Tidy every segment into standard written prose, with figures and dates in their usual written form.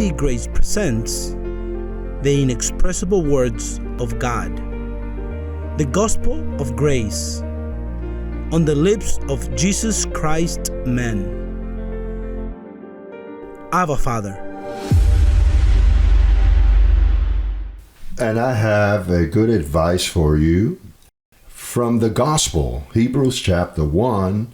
TvGrace presents the inexpressible words of God, the gospel of grace, on the lips of Jesus Christ man. Abba, Father. And I have a good advice for you from the gospel, Hebrews chapter 1.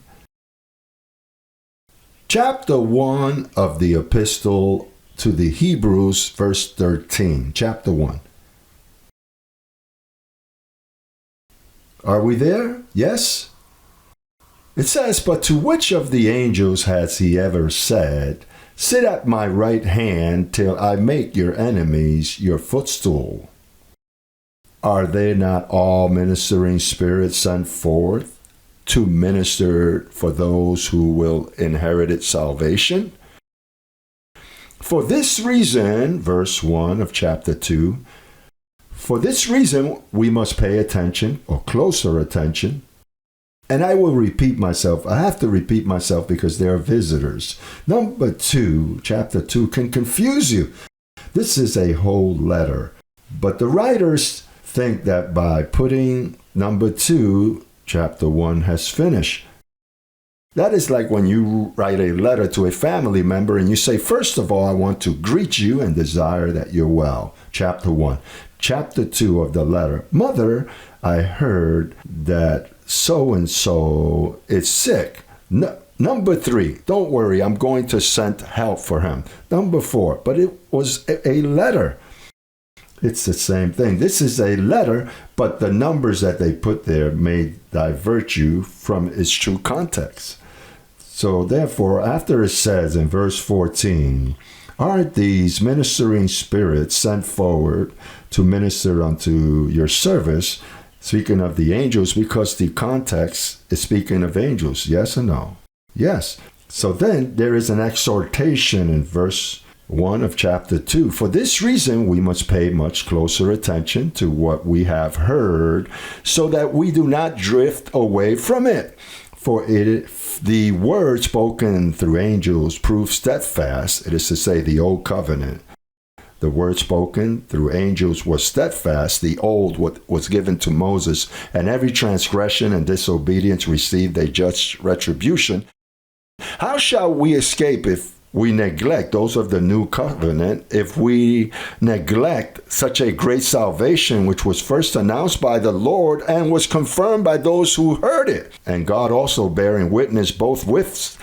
Chapter 1 of the epistle to the Hebrews, verse 13. Chapter 1. Are we there? Yes? It says, "But to which of the angels has he ever said, 'Sit at my right hand till I make your enemies your footstool'? Are they not all ministering spirits sent forth to minister for those who will inherit salvation? For this reason," verse 1 of chapter 2, "for this reason we must pay attention, or closer attention." And I will repeat myself. I have to repeat myself because there are visitors. Number 2, chapter 2, can confuse you. This is a whole letter. But the writers think that by putting number 2, chapter 1 has finished. That is like when you write a letter to a family member and you say, "First of all, I want to greet you and desire that you're well." Chapter 1. Chapter 2 of the letter. "Mother, I heard that so-and-so is sick." Number 3, "Don't worry, I'm going to send help for him." Number 4, but it was a letter. It's the same thing. This is a letter, but the numbers that they put there may divert you from its true context. So therefore, after it says in verse 14, "Aren't these ministering spirits sent forward to minister unto your service?" Speaking of the angels, because the context is speaking of angels. Yes or no? Yes. So then there is an exhortation in verse 1 of chapter 2. "For this reason, we must pay much closer attention to what we have heard, so that we do not drift away from it. For the word spoken through angels proves steadfast." It is to say, the old covenant. The word spoken through angels was steadfast. The old was given to Moses, and every transgression and disobedience received a just retribution. How shall we escape if we neglect those of the new covenant, if we neglect such a great salvation, which was first announced by the Lord and was confirmed by those who heard it, and God also bearing witness both with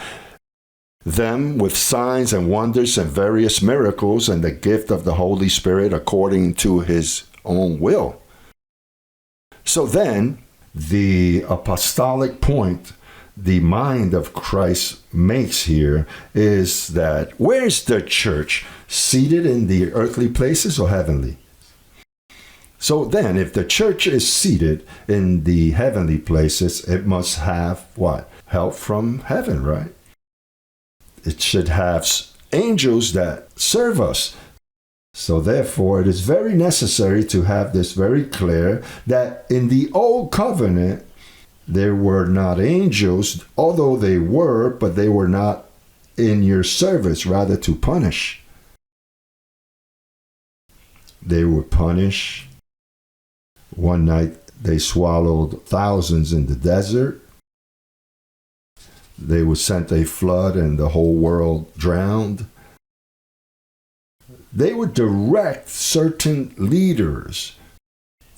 them with signs and wonders and various miracles and the gift of the Holy Spirit according to his own will?" So then, the apostolic point the mind of Christ makes here is that where's the church? Seated in the earthly places or heavenly? So then, if the church is seated in the heavenly places, it must have what? Help from heaven, right? It should have angels that serve us. So therefore, it is very necessary to have this very clear that in the old covenant, there were not angels, although they were, but they were not in your service, rather to punish. They would punish. One night they swallowed thousands in the desert. They were sent a flood and the whole world drowned. They would direct certain leaders.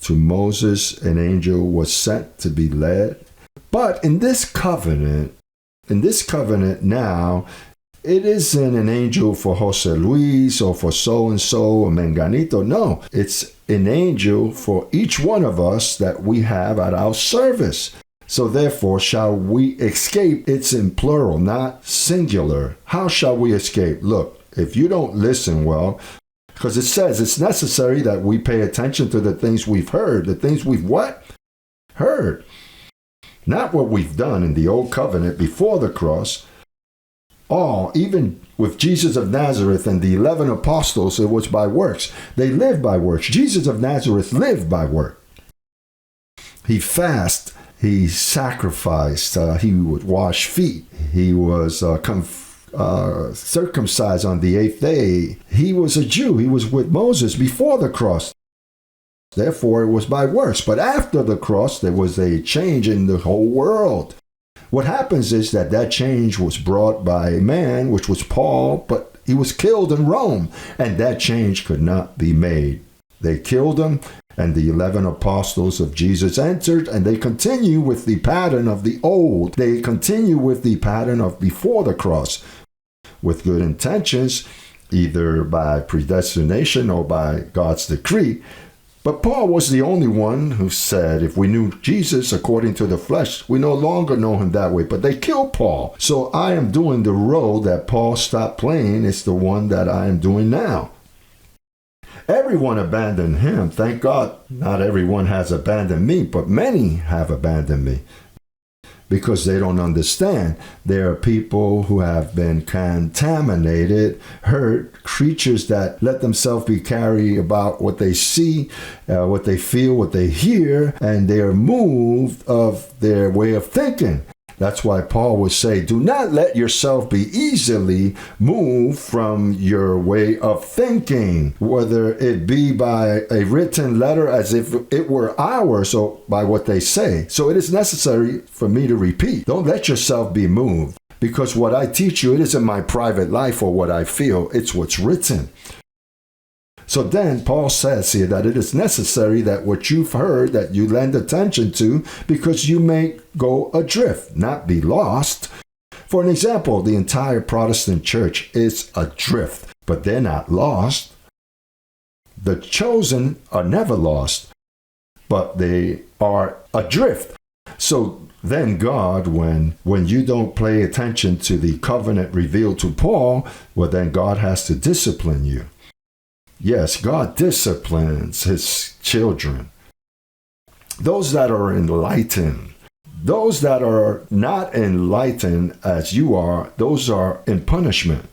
To Moses, an angel was sent to be led. But in this covenant now, it isn't an angel for Jose Luis or for so-and-so or Menganito. No, it's an angel for each one of us that we have at our service. So therefore, shall we escape? It's in plural, not singular. How shall we escape? Look, if you don't listen well, because it says it's necessary that we pay attention to the things we've heard. The things we've what? Heard. Not what we've done in the old covenant before the cross. Even with Jesus of Nazareth and the 11 apostles, it was by works. They lived by works. Jesus of Nazareth lived by work. He fasted. He sacrificed. He would wash feet. He was circumcised on the 8th day. He was a Jew. He was with Moses before the cross. Therefore, it was by works. But after the cross, there was a change in the whole world. What happens is that change was brought by a man, which was Paul, but he was killed in Rome, and that change could not be made. They killed him, and the 11 apostles of Jesus entered, and they continue with the pattern of the old. They continue with the pattern of before the cross, with good intentions, either by predestination or by God's decree. But Paul was the only one who said, if we knew Jesus according to the flesh, we no longer know him that way. But they killed Paul. So I am doing the role that Paul stopped playing. It's the one that I am doing now. Everyone abandoned him. Thank God not everyone has abandoned me, but many have abandoned me. Because they don't understand. There are people who have been contaminated, hurt, creatures that let themselves be carried about what they see, what they feel, what they hear, and they are moved of their way of thinking. That's why Paul would say, do not let yourself be easily moved from your way of thinking, whether it be by a written letter as if it were ours or by what they say. So it is necessary for me to repeat. Don't let yourself be moved, because what I teach you, it isn't my private life or what I feel. It's what's written. So then Paul says here that it is necessary that what you've heard, that you lend attention to, because you may go adrift, not be lost. For an example, the entire Protestant church is adrift, but they're not lost. The chosen are never lost, but they are adrift. So then God, when you don't pay attention to the covenant revealed to Paul, well, then God has to discipline you. Yes, God disciplines his children. Those that are enlightened, those that are not enlightened as you are, those are in punishment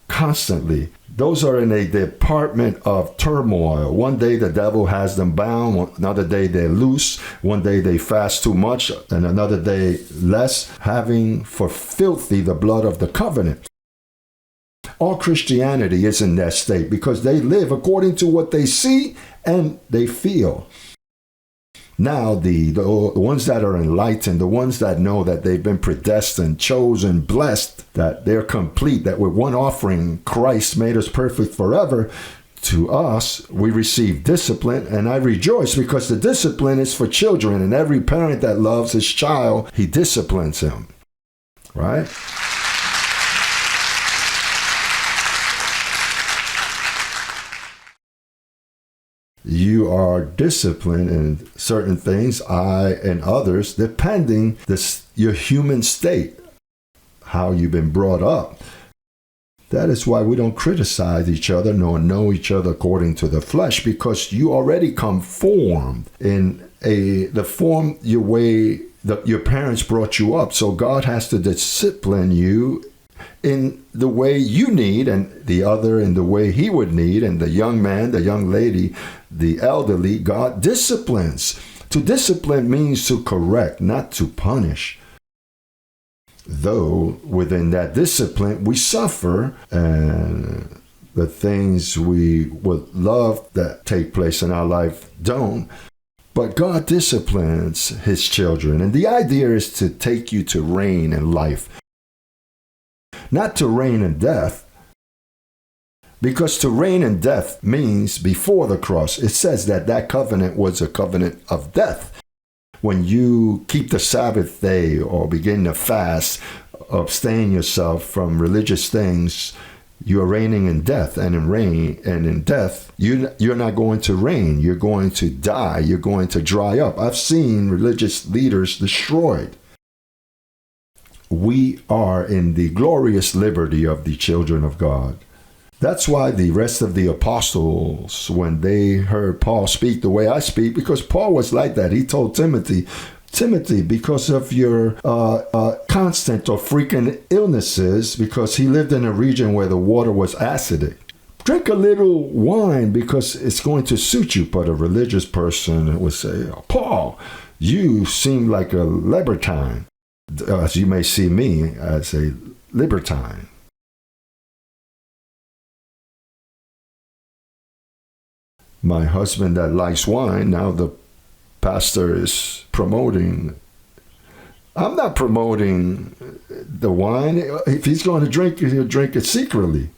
constantly. Those are in a department of turmoil. One day the devil has them bound, another day they're loose, one day they fast too much, and another day less, having for filthy the blood of the covenant. All Christianity is in that state because they live according to what they see and they feel. Now, the ones that are enlightened, the ones that know that they've been predestined, chosen, blessed, that they're complete, that with one offering, Christ made us perfect forever. To us, we receive discipline, and I rejoice because the discipline is for children, and every parent that loves his child, he disciplines him. Right? You are disciplined in certain things, I and others, depending your human state, how you've been brought up. That is why we don't criticize each other nor know each other according to the flesh, because you already come formed in the form your way that your parents brought you up. So God has to discipline you in the way you need, and the other in the way he would need, and the young man, the young lady, the elderly, God disciplines. To discipline means to correct, not to punish. Though within that discipline we suffer, and the things we would love that take place in our life don't. But God disciplines his children, and the idea is to take you to reign in life. Not to reign in death, because to reign in death means before the cross. It says that covenant was a covenant of death. When you keep the Sabbath day or begin to fast, abstain yourself from religious things, you are reigning in death, and in death, you're not going to reign. You're going to die. You're going to dry up. I've seen religious leaders destroyed. We are in the glorious liberty of the children of God. That's why the rest of the apostles, when they heard Paul speak the way I speak, because Paul was like that. He told Timothy, because of your constant or frequent illnesses, because he lived in a region where the water was acidic, drink a little wine because it's going to suit you. But a religious person would say, Paul, you seem like a libertine. As you may see me as a libertine. My husband that likes wine, now the pastor is promoting. I'm not promoting the wine. If he's going to drink it, he'll drink it secretly.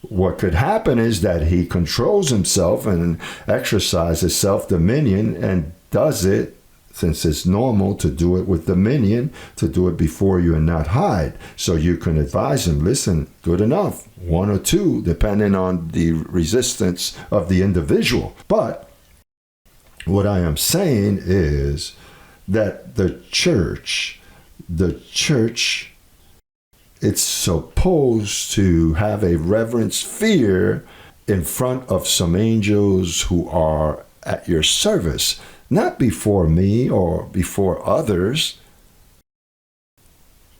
What could happen is that he controls himself and exercises self-dominion and does it, since it's normal to do it with dominion, to do it before you and not hide. So you can advise him, listen, good enough, 1 or 2, depending on the resistance of the individual. But what I am saying is that the church, it's supposed to have a reverence fear in front of some angels who are at your service, not before me or before others.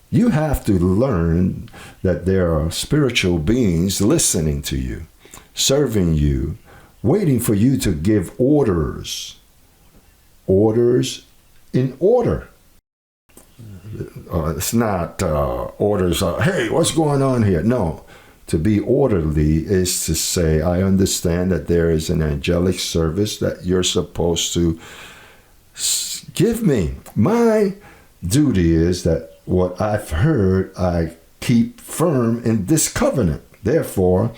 You have to learn that there are spiritual beings listening to you, serving you, waiting for you to give orders. Orders in order. It's not orders, hey, what's going on here? No. To be orderly is to say, I understand that there is an angelic service that you're supposed to give me. My duty is that what I've heard, I keep firm in this covenant. Therefore,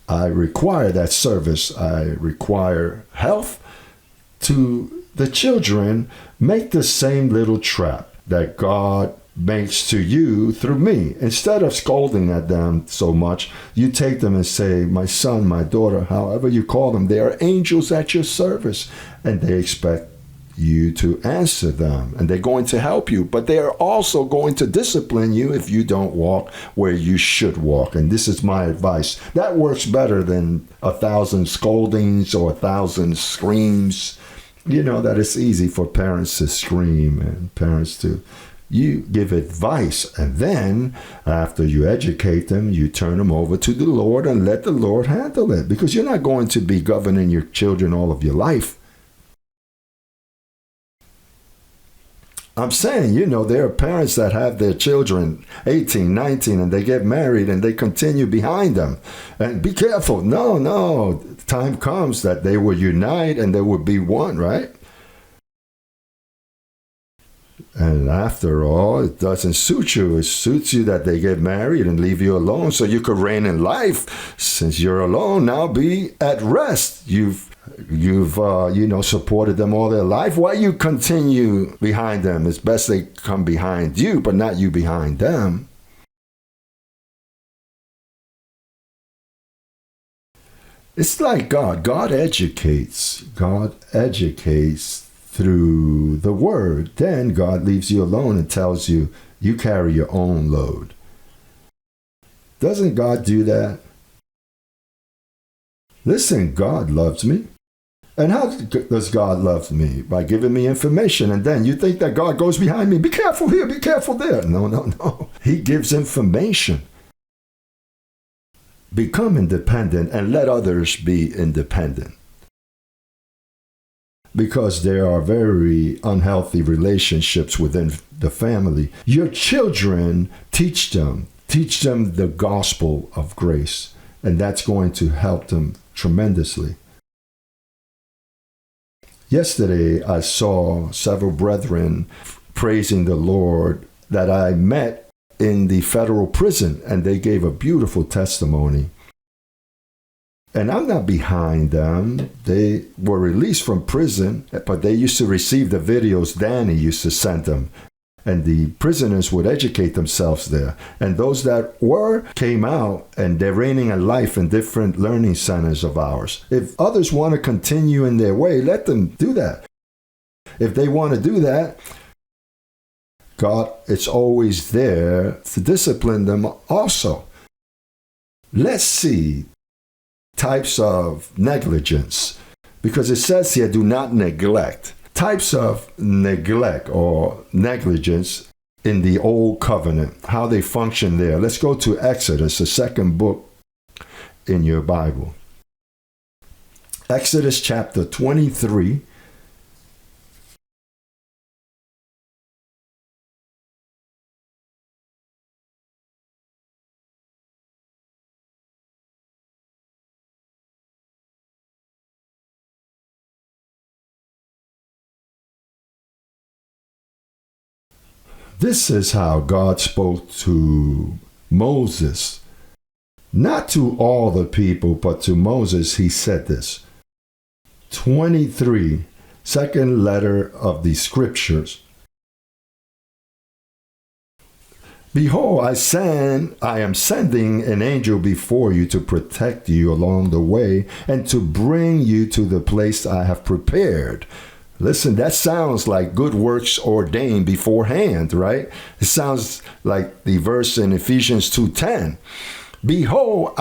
I require that service. I require health to the children. Make the same little trap that God makes to you through me. Instead of scolding at them so much, you take them and say, my son, my daughter, however you call them, they are angels at your service. And they expect you to answer them. And they're going to help you. But they are also going to discipline you if you don't walk where you should walk. And this is my advice. That works better than 1,000 scoldings or 1,000 screams. You know that it's easy for parents to scream and parents to, you give advice, and then after you educate them, you turn them over to the Lord and let the Lord handle it, because you're not going to be governing your children all of your life. I'm saying, there are parents that have their children 18, 19, and they get married and they continue behind them. And be careful. No. Time comes that they will unite and they will be one, right? And after all, it doesn't suit you. It suits you that they get married and leave you alone so you could reign in life. Since you're alone, now be at rest. You've supported them all their life. Why you continue behind them? It's best they come behind you, but not you behind them. It's like God. God educates. God educates through the word. Then God leaves you alone and tells you, you carry your own load. Doesn't God do that? Listen, God loves me. And how does God love me? By giving me information. And then you think that God goes behind me. Be careful here, be careful there. No. He gives information. Become independent and let others be independent. Because there are very unhealthy relationships within the family. Your children, teach them the gospel of grace. And that's going to help them tremendously. Yesterday, I saw several brethren praising the Lord that I met in the federal prison, and they gave a beautiful testimony. And I'm not behind them. They were released from prison, but they used to receive the videos Danny used to send them. And the prisoners would educate themselves there. And those that came out, and they're reigning a life in different learning centers of ours. If others want to continue in their way, let them do that. If they want to do that, God, it's always there to discipline them also. Let's see types of negligence, because it says here, do not neglect. Types of neglect or negligence in the Old Covenant, how they function there. Let's go to Exodus, the second book in your Bible. Exodus chapter 23. This is how God spoke to Moses. Not to all the people, but to Moses, he said this. 23, second letter of the scriptures. Behold, I am sending an angel before you to protect you along the way and to bring you to the place I have prepared. Listen, that sounds like good works ordained beforehand, right? It sounds like the verse in Ephesians 2:10. Behold,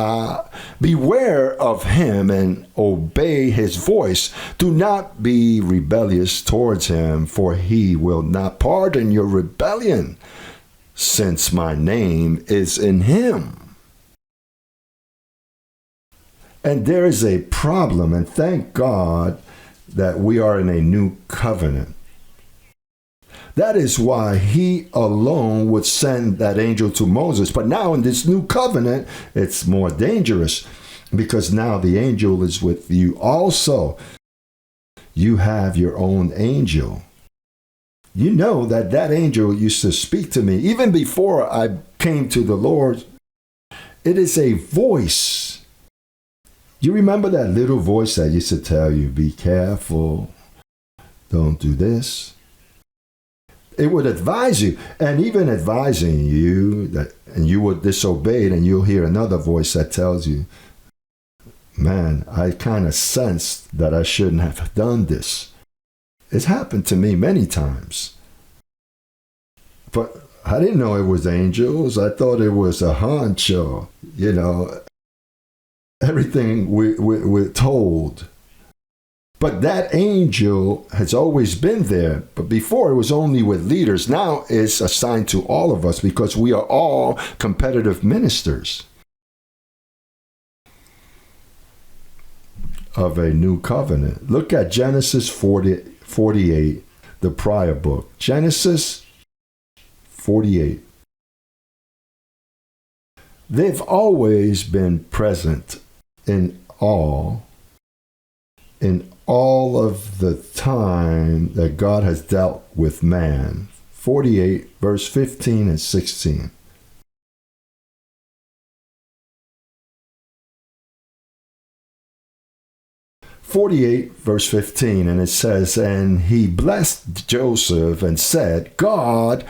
beware of him and obey his voice. Do not be rebellious towards him, for he will not pardon your rebellion, since my name is in him. And there is a problem, and thank God that we are in a new covenant. That is why he alone would send that angel to Moses. But now in this new covenant, it's more dangerous because now the angel is with you also. You have your own angel. You know that that angel used to speak to me even before I came to the Lord. It is a voice. You remember that little voice that used to tell you, be careful, don't do this. It would advise you, and even advising you that, and you would disobey it, and you'll hear another voice that tells you, man, I kind of sensed that I shouldn't have done this. It's happened to me many times. But I didn't know it was angels. I thought it was a hunch or, everything we're told. But that angel has always been there. But before it was only with leaders. Now it's assigned to all of us because we are all competitive ministers of a new covenant. Look at Genesis 48, the prior book. Genesis 48. They've always been present in all of the time that God has dealt with man. 48, verse 15 and 16. Verse 15, and it says, and he blessed Joseph and said, God,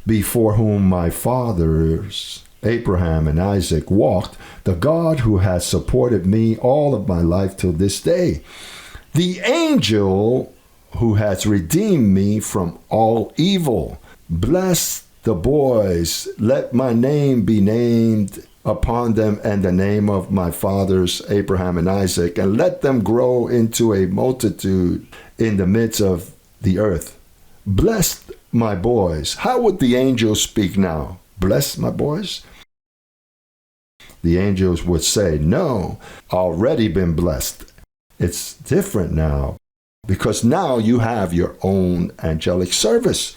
before whom my fathers Abraham and Isaac walked, the God who has supported me all of my life till this day, the angel who has redeemed me from all evil. Bless the boys, let my name be named upon them and the name of my fathers Abraham and Isaac, and let them grow into a multitude in the midst of the earth. Bless my boys. How would the angels speak now? Bless my boys? The angels would say, no, already been blessed. It's different now because now you have your own angelic service.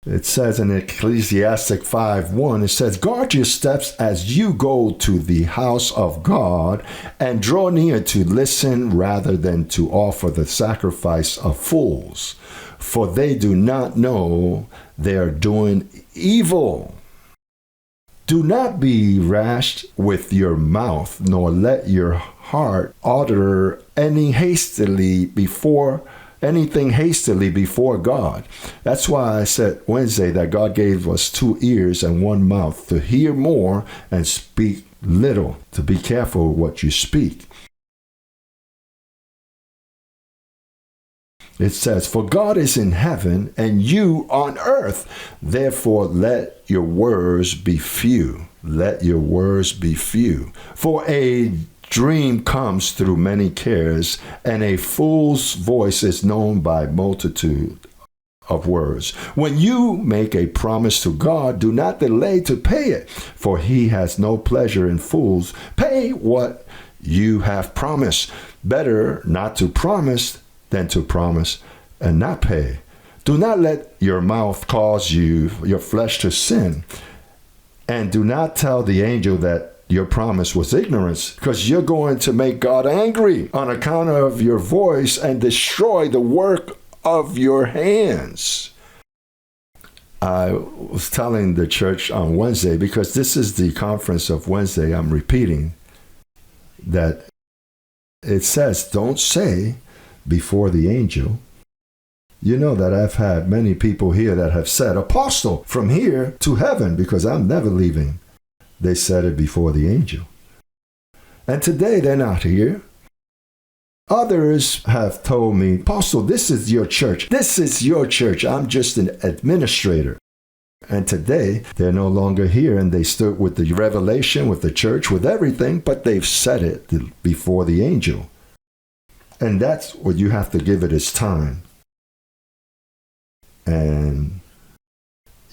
It says in Ecclesiastic 5:1, it says, guard your steps as you go to the house of God and draw near to listen rather than to offer the sacrifice of fools, for they do not know they are doing evil. Do not be rash with your mouth, nor let your heart utter anything hastily before God. That's why I said Wednesday that God gave us 2 ears and 1 mouth to hear more and speak little, to be careful what you speak. It says, for God is in heaven and you on earth. Therefore, let your words be few. Let your words be few. For a dream comes through many cares, and a fool's voice is known by multitude of words. When you make a promise to God, do not delay to pay it, for he has no pleasure in fools. Pay what you have promised. Better not to promise than to promise and not pay. Do not let your mouth cause your flesh to sin. And do not tell the angel that your promise was ignorance, because you're going to make God angry on account of your voice and destroy the work of your hands. I was telling the church on Wednesday, because this is the conference of Wednesday, I'm repeating, that it says, don't say before the angel. You know that I've had many people here that have said, Apostle, from here to heaven, because I'm never leaving. They said it before the angel. And today they're not here. Others have told me, Apostle, this is your church. This is your church. I'm just an administrator. And today, they're no longer here, and they stood with the revelation, with the church, with everything, but they've said it before the angel. And that's what you have to give it its time. And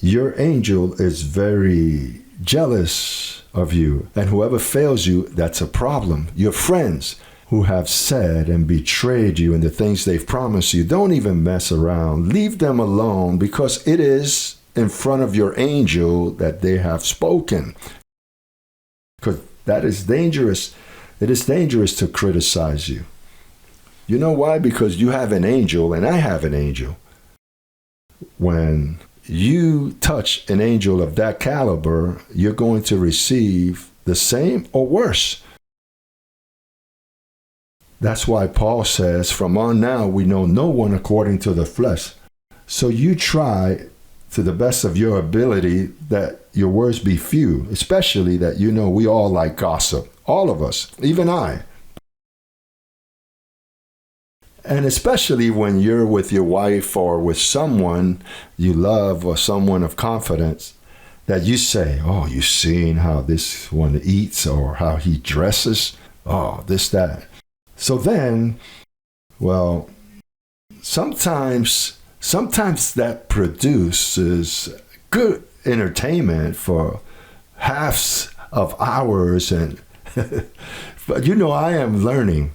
your angel is very jealous of you. And whoever fails you, that's a problem. Your friends who have said and betrayed you in the things they've promised you, don't even mess around. Leave them alone, because it is in front of your angel that they have spoken. Because that is dangerous. It is dangerous to criticize you. You know why? Because you have an angel and I have an angel. When you touch an angel of that caliber, you're going to receive the same or worse. That's why Paul says, from on now we know no one according to the flesh. So you try to the best of your ability that your words be few, especially that you know we all like gossip. All of us, even I. And especially when you're with your wife or with someone you love or someone of confidence, that you say, oh, you seen how this one eats or how he dresses? Oh, this, that. So then, well, sometimes that produces good entertainment for halves of hours. And but you know, I am learning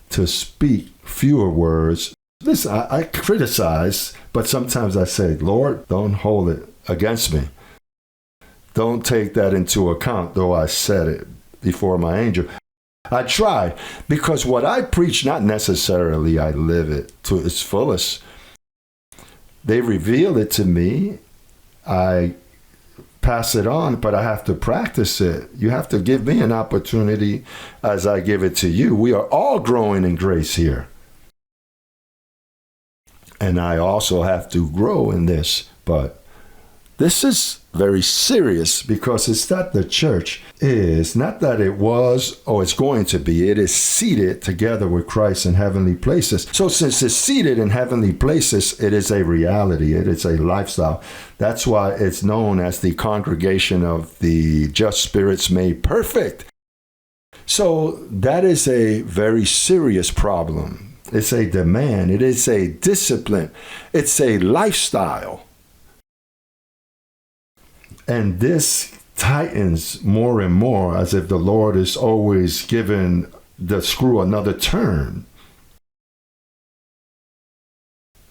to speak fewer words. Listen, I criticize, but sometimes I say, Lord, don't hold it against me. Don't take that into account, though I said it before my angel. I try, because what I preach, not necessarily I live it to its fullest. They reveal it to me. I pass it on, but I have to practice it. You have to give me an opportunity as I give it to you. We are all growing in grace here. And I also have to grow in this, but this is very serious, because it's that the church is, not that it was or it's going to be, it is seated together with Christ in heavenly places. So since it's seated in heavenly places, it is a reality, it is a lifestyle. That's why it's known as the congregation of the just spirits made perfect. So that is a very serious problem. It's a demand, it is a discipline, it's a lifestyle. And this tightens more and more, as if the Lord is always giving the screw another turn.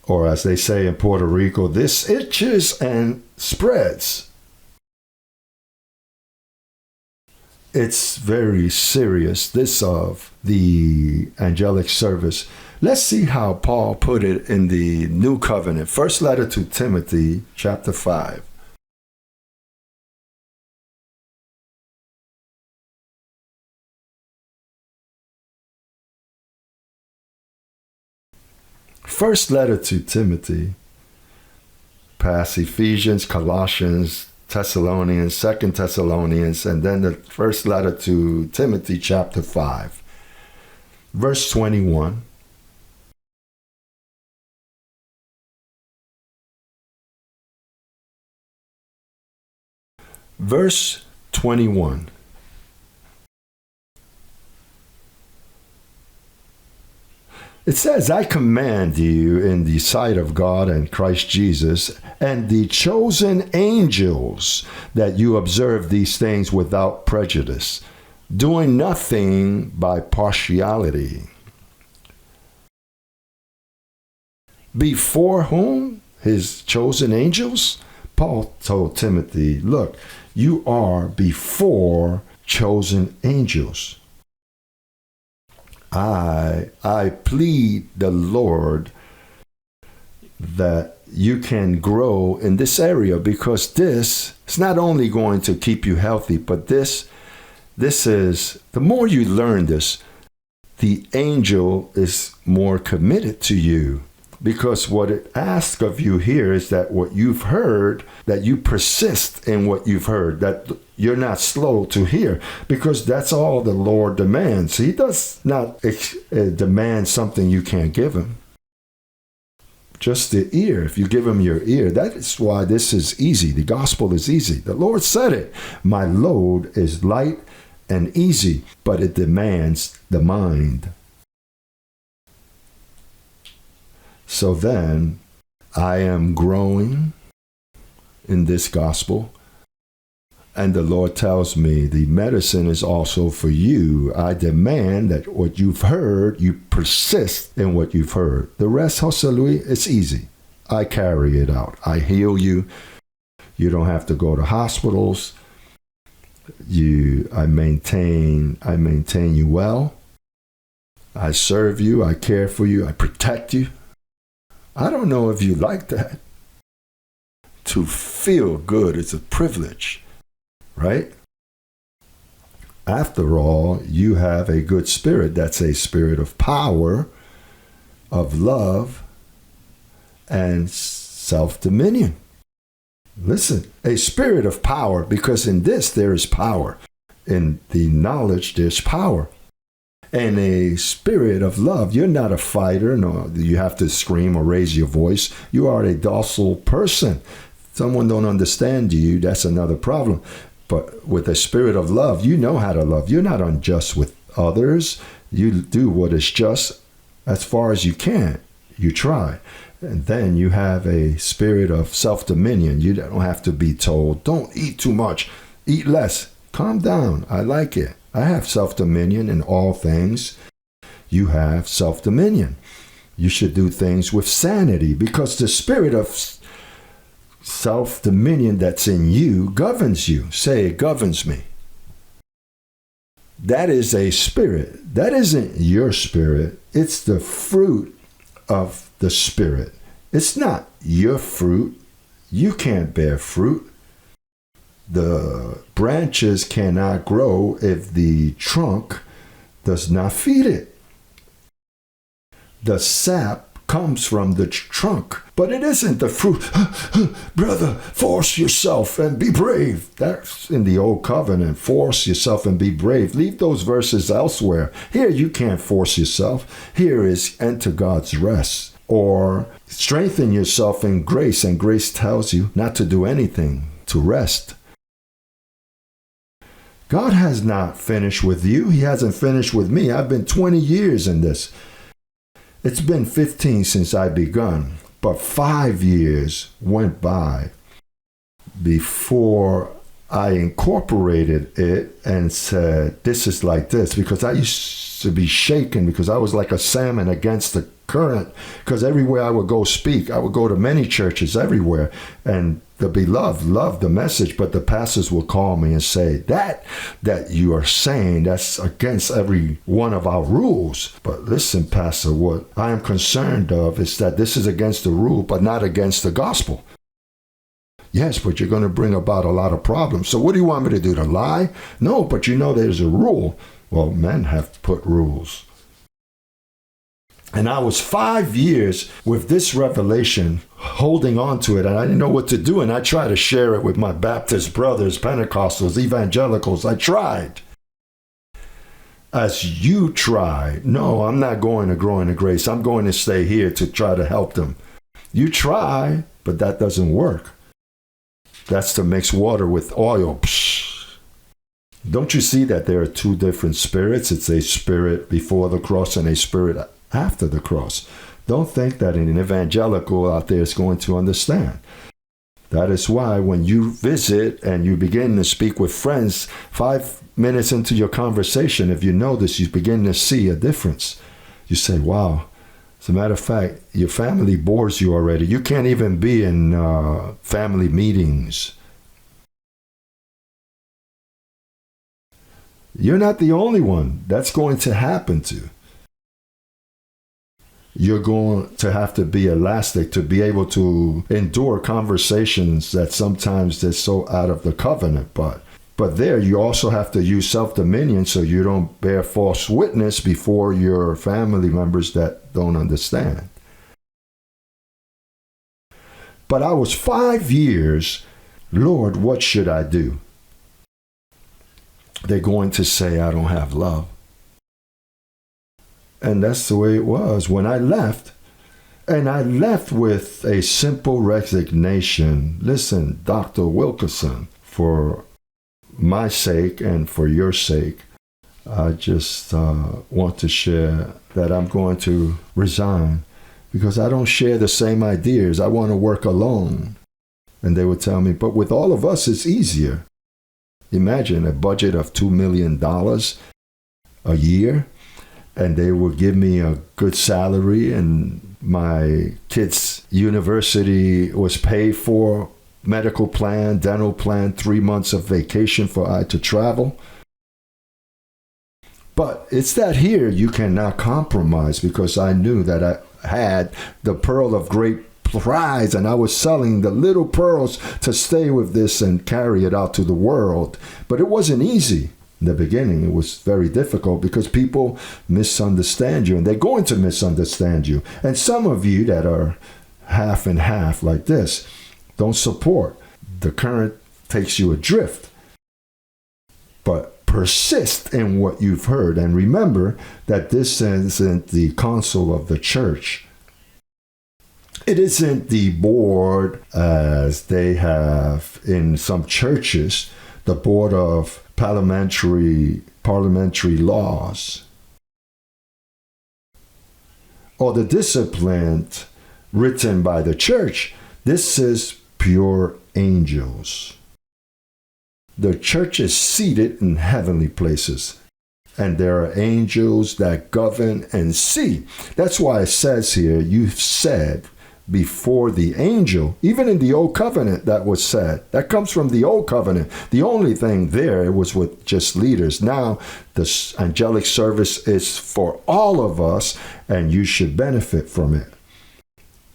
Or as they say in Puerto Rico, this itches and spreads. It's very serious, this of the angelic service. Let's see how Paul put it in the New Covenant. First letter to Timothy, chapter 5. First letter to Timothy, past Ephesians, Colossians, Thessalonians, 2 Thessalonians, and then the first letter to Timothy, chapter 5, verse 21. Verse 21. It says, I command you in the sight of God and Christ Jesus and the chosen angels that you observe these things without prejudice, doing nothing by partiality. Before whom? His chosen angels? Paul told Timothy, look, you are before chosen angels. I plead the Lord that you can grow in this area, because this is not only going to keep you healthy, but this is, the more you learn this, the angel is more committed to you. Because what it asks of you here is that what you've heard, that you persist in what you've heard, that you're not slow to hear, because that's all the Lord demands. He does not demand something you can't give him. Just the ear. If you give him your ear, that is why this is easy. The gospel is easy. The Lord said it. My load is light and easy, but it demands the mind. So then, I am growing in this gospel, and the Lord tells me the medicine is also for you. I demand that what you've heard, you persist in what you've heard. The rest, hallelujah, it's easy. I carry it out. I heal you. You don't have to go to hospitals. I maintain you well. I serve you. I care for you. I protect you. I don't know if you like that. To feel good is a privilege, right? After all, you have a good spirit. That's a spirit of power, of love, and self-dominion. Listen, a spirit of power, because in this there is power. In the knowledge, there's power. And a spirit of love. You're not a fighter. No, you have to scream or raise your voice. You are a docile person. Someone don't understand you, that's another problem. But with a spirit of love, you know how to love. You're not unjust with others. You do what is just as far as you can. You try. And then you have a spirit of self-dominion. You don't have to be told, don't eat too much, eat less. Calm down. I like it. I have self-dominion in all things. You have self-dominion. You should do things with sanity, because the spirit of self-dominion that's in you governs you. Say, it governs me. That is a spirit. That isn't your spirit. It's the fruit of the Spirit. It's not your fruit. You can't bear fruit. The branches cannot grow if the trunk does not feed it. The sap comes from the trunk, but it isn't the fruit. Brother, force yourself and be brave. That's in the old covenant. Force yourself and be brave. Leave those verses elsewhere. Here you can't force yourself. Here is enter God's rest. Or strengthen yourself in grace, and grace tells you not to do anything, to rest. God has not finished with you. He hasn't finished with me. I've been 20 years in this. It's been 15 since I begun, but 5 years went by before I incorporated it and said, this is like this, because I used to be shaken, because I was like a salmon against the current, because everywhere I would go speak, I would go to many churches everywhere, and the beloved loved the message, but the pastors will call me and say, that you are saying, that's against every one of our rules. But listen, Pastor, what I am concerned of is that this is against the rule, but not against the gospel. Yes, but you're going to bring about a lot of problems. So what do you want me to do, to lie? No, but you know there's a rule. Well, men have put rules. And I was 5 years with this revelation, holding on to it, and I didn't know what to do. And I tried to share it with my Baptist brothers, Pentecostals, evangelicals. I tried. As you tried. No, I'm not going to grow in the grace. I'm going to stay here to try to help them. You try, but that doesn't work. That's to mix water with oil. Psh. Don't you see that there are two different spirits? It's a spirit before the cross and a spirit after the cross. Don't think that an evangelical out there is going to understand. That is why when you visit and you begin to speak with friends, 5 minutes into your conversation, if you notice, you begin to see a difference. You say, wow. As a matter of fact, your family bores you already. You can't even be in family meetings. You're not the only one that's going to happen to. You're going to have to be elastic to be able to endure conversations that sometimes they're so out of the covenant. But there you also have to use self-dominion so you don't bear false witness before your family members that don't understand. But I was 5 years, Lord, what should I do? They're going to say I don't have love. And that's the way it was when I left. And I left with a simple resignation. Listen, Dr. Wilkerson, for my sake and for your sake, I just want to share that I'm going to resign because I don't share the same ideas. I want to work alone. And they would tell me, but with all of us, it's easier. Imagine a budget of $2 million a year, and they would give me a good salary, and my kids' university was paid for, medical plan, dental plan, 3 months of vacation for I to travel. But it's that here you cannot compromise because I knew that I had the pearl of great prize and I was selling the little pearls to stay with this and carry it out to the world. But it wasn't easy. In the beginning, it was very difficult because people misunderstand you and they're going to misunderstand you. And some of you that are half and half like this don't support. The current takes you adrift. But persist in what you've heard. And remember that this isn't the council of the church. It isn't the board as they have in some churches, the board of parliamentary laws, or the discipline written by the church. This is pure angels. The church is seated in heavenly places, and there are angels that govern and see. That's why it says here, you've said before the angel, even in the old covenant that was said. That comes from the old covenant. The only thing there was with just leaders. Now, the angelic service is for all of us, and you should benefit from it.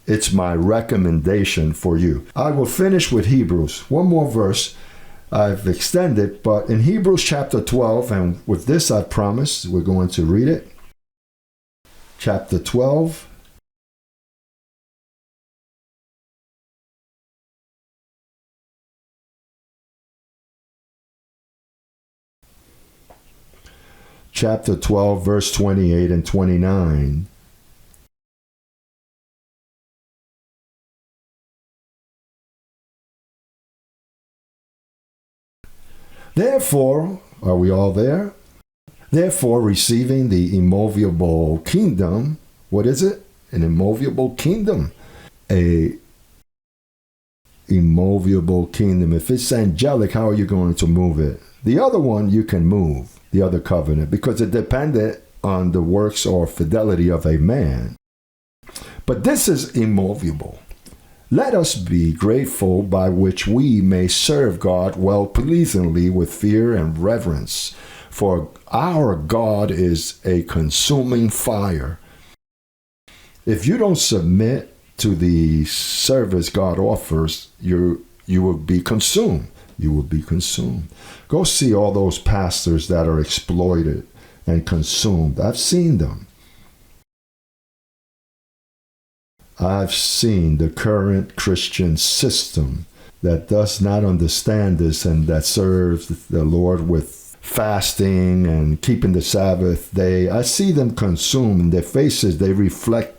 It's my recommendation for you. I will finish with Hebrews. One more verse. I've extended, but in Hebrews chapter 12, and with this I promise, we're going to read it. Chapter 12. Chapter 12, verse 28 and 29. Therefore, are we all there? Therefore, receiving the immovable kingdom, what is it? An immovable kingdom. A immovable kingdom. If it's angelic, how are you going to move it? The other one you can move, the other covenant, because it depended on the works or fidelity of a man. But this is immovable. Let us be grateful by which we may serve God well-pleasingly with fear and reverence. For our God is a consuming fire. If you don't submit to the service God offers, you will be consumed. You will be consumed. Go see all those pastors that are exploited and consumed. I've seen them. I've seen the current Christian system that does not understand this and that serves the Lord with fasting and keeping the Sabbath day. I see them consumed. In their faces, they reflect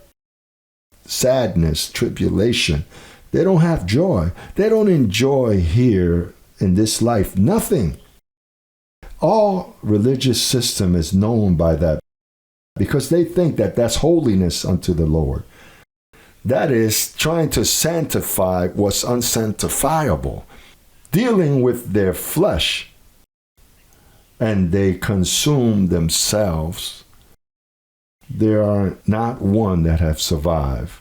sadness, tribulation. They don't have joy. They don't enjoy here in this life nothing. All religious system is known by that because they think that that's holiness unto the Lord. That is trying to sanctify what's unsanctifiable, dealing with their flesh, and they consume themselves. There are not one that have survived.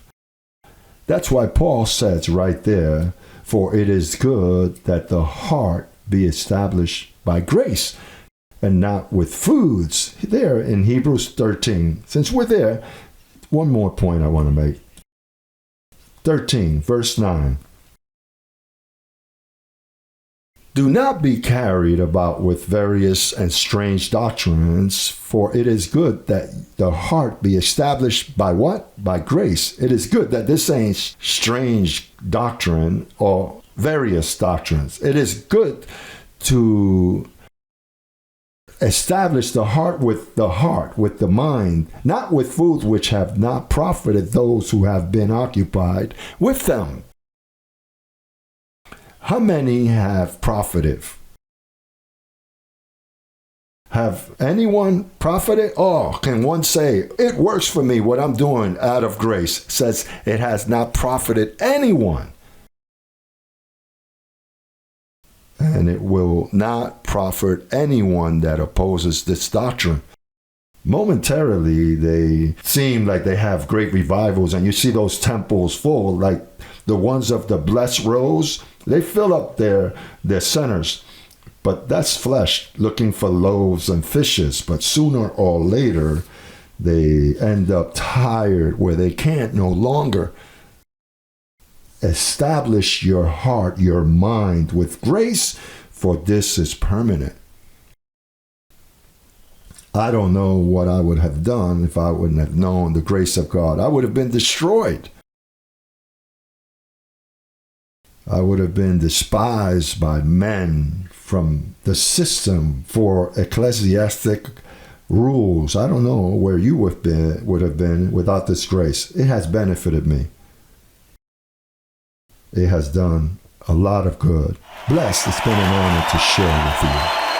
That's why Paul says right there, for it is good that the heart be established by grace and not with foods. There in Hebrews 13, since we're there, one more point I want to make. 13, verse 9. Do not be carried about with various and strange doctrines, for it is good that the heart be established by what? By grace. It is good that this ain't strange doctrine or various doctrines. It is good to establish the heart, with the mind, not with foods which have not profited those who have been occupied with them. How many have profited? Have anyone profited? Oh, can one say, it works for me what I'm doing out of grace? Says it has not profited anyone. And it will not profit anyone that opposes this doctrine. Momentarily, they seem like they have great revivals, and you see those temples full, like the ones of the Blessed Rose. They fill up their centers, but that's flesh looking for loaves and fishes. But sooner or later, they end up tired where they can't no longer establish your heart, your mind with grace, for this is permanent. I don't know what I would have done if I wouldn't have known the grace of God. I would have been destroyed. I would have been despised by men from the system for ecclesiastic rules. I don't know where you would have been without this grace. It has benefited me. It has done a lot of good. Blessed, it's been an honor to share with you.